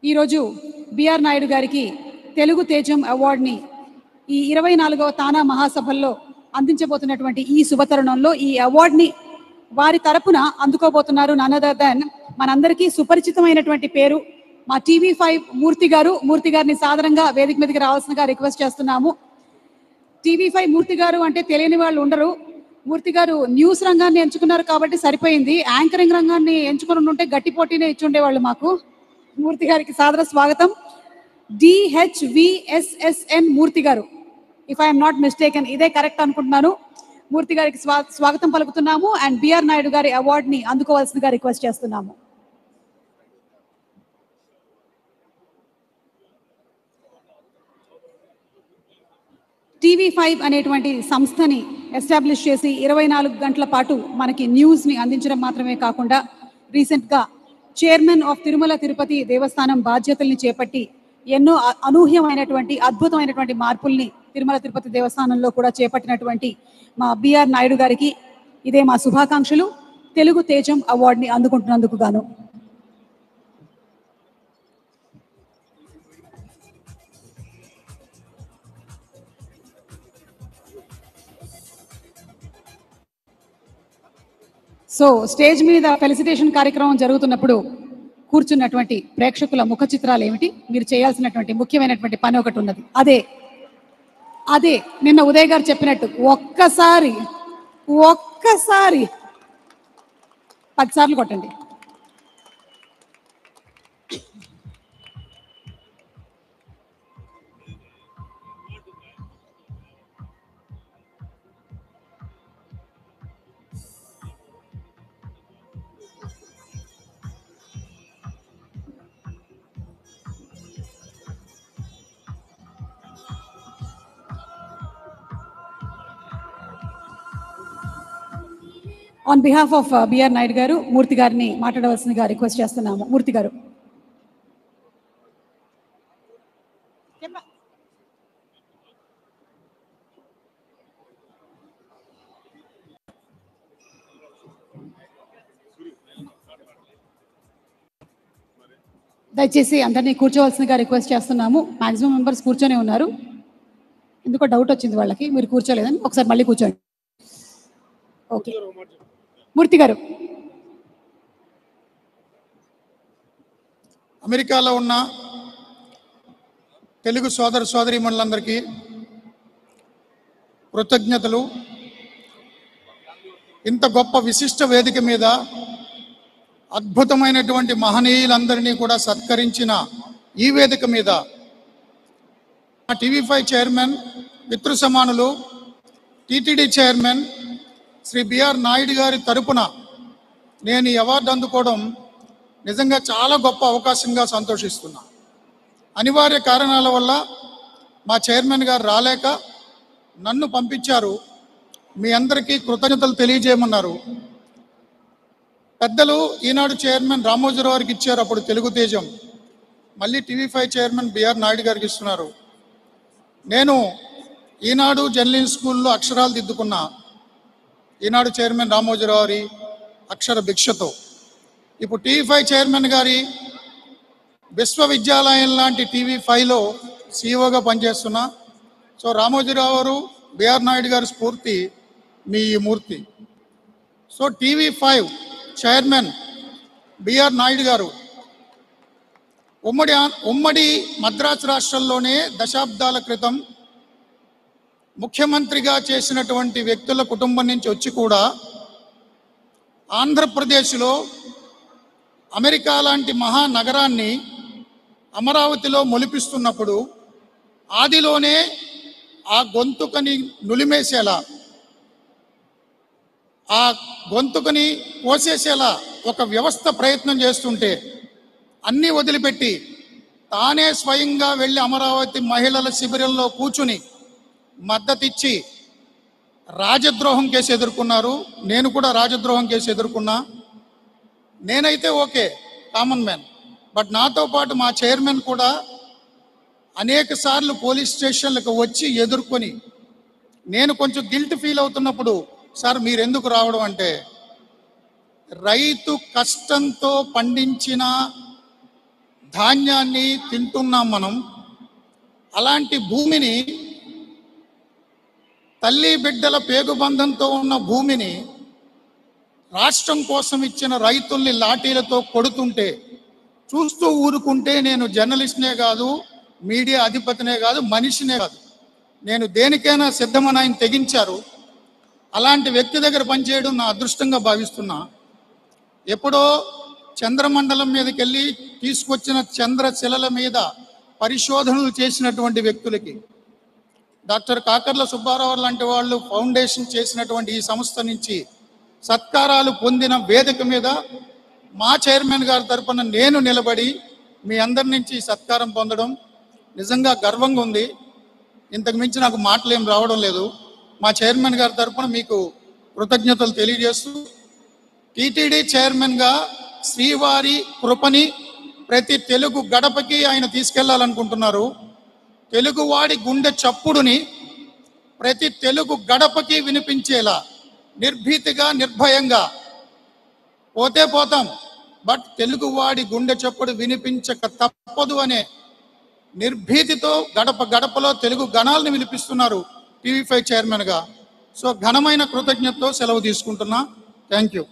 ఈరోజు బిఆర్ నాయుడు గారికి తెలుగు తేజం అవార్డుని ఈ 24వ తానా మహాసభల్లో అందించబోతున్నటువంటి ఈ శుభతరుణంలో ఈ అవార్డుని వారి తరపున అందుకోబోతున్నారు నన్ అదర్ దెన్ మనందరికీ సుపరిచితమైనటువంటి పేరు మా TV5 మూర్తి గారిని సాదరంగా వేదిక మీదకి రావాల్సిందిగా రిక్వెస్ట్ చేస్తున్నాము. TV5 మూర్తి గారు అంటే తెలియని వాళ్ళు ఉండరు. మూర్తి గారు న్యూస్ రంగాన్ని ఎంచుకున్నారు కాబట్టి సరిపోయింది. యాంకరింగ్ రంగాన్ని ఎంచుకుని ఉంటే గట్టి పోటీనే ఇచ్చుండేవాళ్ళు మాకు. మూర్తి గారికి సాదర స్వాగతం. DHVSSN మూర్తి గారు, ఇఫ్ ఐఎమ్ నాట్ మిస్టేకెన్, ఇదే కరెక్ట్ అనుకుంటున్నాను. మూర్తి గారికి స్వాగతం పలుకుతున్నాము అండ్ బిఆర్ నాయుడు గారి అవార్డుని అందుకోవాల్సిందిగా రిక్వెస్ట్ చేస్తున్నాము. TV5 అనేటువంటి సంస్థని ఎస్టాబ్లిష్ చేసి 24 గంటల పాటు మనకి న్యూస్ని అందించడం మాత్రమే కాకుండా రీసెంట్గా చైర్మన్ ఆఫ్ తిరుమల తిరుపతి దేవస్థానం బాధ్యతల్ని చేపట్టి ఎన్నో అనూహ్యమైనటువంటి అద్భుతమైనటువంటి మార్పుల్ని తిరుమల తిరుపతి దేవస్థానంలో కూడా చేపట్టినటువంటి మా బిఆర్ నాయుడు గారికి ఇదే మా శుభాకాంక్షలు. తెలుగు తేజం అవార్డుని అందుకుంటున్నందుకు గాను. సో స్టేజ్ మీద ఫెలిసిటేషన్ కార్యక్రమం జరుగుతున్నప్పుడు కూర్చున్నటువంటి ప్రేక్షకుల ముఖ చిత్రాలు ఏమిటి, మీరు చేయాల్సినటువంటి ముఖ్యమైనటువంటి పని ఒకటి ఉన్నది. అదే నిన్న ఉదయ్ గారు చెప్పినట్టు ఒక్కసారి 10 సార్లు కొట్టండి. On behalf of BR Naidu గారు మూర్తి గారిని మాట్లాడవలసిందిగా రిక్వెస్ట్ చేస్తున్నాము. మూర్తి గారు. దయచేసి అందరినీ కూర్చోవలసిందిగా రిక్వెస్ట్ చేస్తున్నాము. మాక్సిమం మెంబర్స్ కూర్చొని ఉన్నారు. ఎందుకో డౌట్ వచ్చింది వాళ్ళకి, మీరు కూర్చోలేదని. ఒకసారి మళ్ళీ కూర్చోండి. ఓకే మూర్తి గారు. అమెరికాలో ఉన్న తెలుగు సోదరీమణులందరికీ కృతజ్ఞతలు. ఇంత గొప్ప విశిష్ట వేదిక మీద అద్భుతమైనటువంటి మహనీయులందరినీ కూడా సత్కరించిన ఈ వేదిక మీద TV5 చైర్మన్ పితృ సమానులు TTD chairman Shri BR Naidu గారి తరపున నేను ఈ అవార్డు అందుకోవడం నిజంగా చాలా గొప్ప అవకాశంగా సంతోషిస్తున్నా. అనివార్య కారణాల వల్ల మా చైర్మన్ గారు రాలేక నన్ను పంపించారు. మీ అందరికీ కృతజ్ఞతలు తెలియజేయమన్నారు. పెద్దలు ఈనాడు చైర్మన్ రామోజీరావు గారికి ఇచ్చారు అప్పుడు తెలుగు తేజం, మళ్ళీ TV5 చైర్మన్ బిఆర్ నాయుడు గారికి ఇస్తున్నారు. నేను ఈనాడు జర్నలిజం స్కూల్లో అక్షరాలు దిద్దుకున్నా ఈనాడు చైర్మన్ రామోజీరావు గారి అక్షర భిక్షతో. ఇప్పుడు TV5 చైర్మన్ గారి విశ్వవిద్యాలయం లాంటి TV5లో CEOగా పనిచేస్తున్నా. సో రామోజీరావు గారు బిఆర్ నాయుడు గారి స్ఫూర్తి మీ ఈ మూర్తి. So TV5 chairman BR Naidu గారు ఉమ్మడి మద్రాసు రాష్ట్రంలోనే దశాబ్దాల క్రితం ముఖ్యమంత్రిగా చేసినటువంటి వ్యక్తుల కుటుంబం నుంచి వచ్చి కూడా ఆంధ్రప్రదేశ్లో అమెరికా లాంటి మహానగరాన్ని అమరావతిలో మొలిపిస్తున్నప్పుడు ఆదిలోనే ఆ గొంతుకని నులిమేసేలా, ఆ గొంతుకని కోసేసేలా ఒక వ్యవస్థ ప్రయత్నం చేస్తుంటే అన్నీ వదిలిపెట్టి తానే స్వయంగా వెళ్ళి అమరావతి మహిళల శిబిరంలో కూర్చుని మద్దతిచ్చి రాజద్రోహం కేసు ఎదుర్కొన్నారు. నేను కూడా రాజద్రోహం కేసు ఎదుర్కొన్నా. నేనైతే ఓకే, కామన్ మ్యాన్. బట్ నాతో పాటు మా చైర్మన్ కూడా అనేక సార్లు పోలీస్ స్టేషన్లకు వచ్చి ఎదుర్కొని, నేను కొంచెం గిల్ట్ ఫీల్ అవుతున్నప్పుడు, సార్ మీరు ఎందుకు రావడం అంటే, రైతు కష్టంతో పండించిన ధాన్యాన్ని తింటున్నాం మనం. అలాంటి భూమిని, తల్లి బిడ్డల పేగుబంధంతో ఉన్న భూమిని రాష్ట్రం కోసం ఇచ్చిన రైతుల్ని లాఠీలతో కొడుతుంటే చూస్తూ ఊరుకుంటే నేను జర్నలిస్ట్నే కాదు, మీడియా అధిపతినే కాదు, మనిషినే కాదు, నేను దేనికైనా సిద్ధమని ఆయన తెగించారు. అలాంటి వ్యక్తి దగ్గర పనిచేయడం నా అదృష్టంగా భావిస్తున్నా. ఎప్పుడో చంద్రమండలం మీదకి వెళ్ళి తీసుకొచ్చిన చంద్రశిలల మీద పరిశోధనలు చేసినటువంటి వ్యక్తులకి, డాక్టర్ కాకర్ల సుబ్బారావు లాంటి వాళ్ళు ఫౌండేషన్ చేసినటువంటి ఈ సంస్థ నుంచి సత్కారాలు పొందిన వేదిక మీద మా చైర్మన్ గారి తరపున నేను నిలబడి మీ అందరి నుంచి సత్కారం పొందడం నిజంగా గర్వంగా ఉంది. ఇంతకు మించి నాకు మాటలు ఏం రావడం లేదు. మా చైర్మన్ గారి తరపున మీకు కృతజ్ఞతలు తెలియజేస్తూ, టీటీడీ చైర్మన్గా శ్రీవారి కృపని ప్రతి తెలుగు గడపకి ఆయన తీసుకెళ్లాలనుకుంటున్నారు. తెలుగువాడి గుండె చప్పుడుని ప్రతి తెలుగు గడపకి వినిపించేలా నిర్భీతిగా, నిర్భయంగా పోతే పోతాం, బట్ తెలుగువాడి గుండె చప్పుడు వినిపించక తప్పదు అనే నిర్భీతితో గడప గడపలో తెలుగు గణాలను వినిపిస్తున్నారు టీవీ5 చైర్మన్గా. సో ఘనమైన కృతజ్ఞతతో సెలవు తీసుకుంటున్నా. Thank you.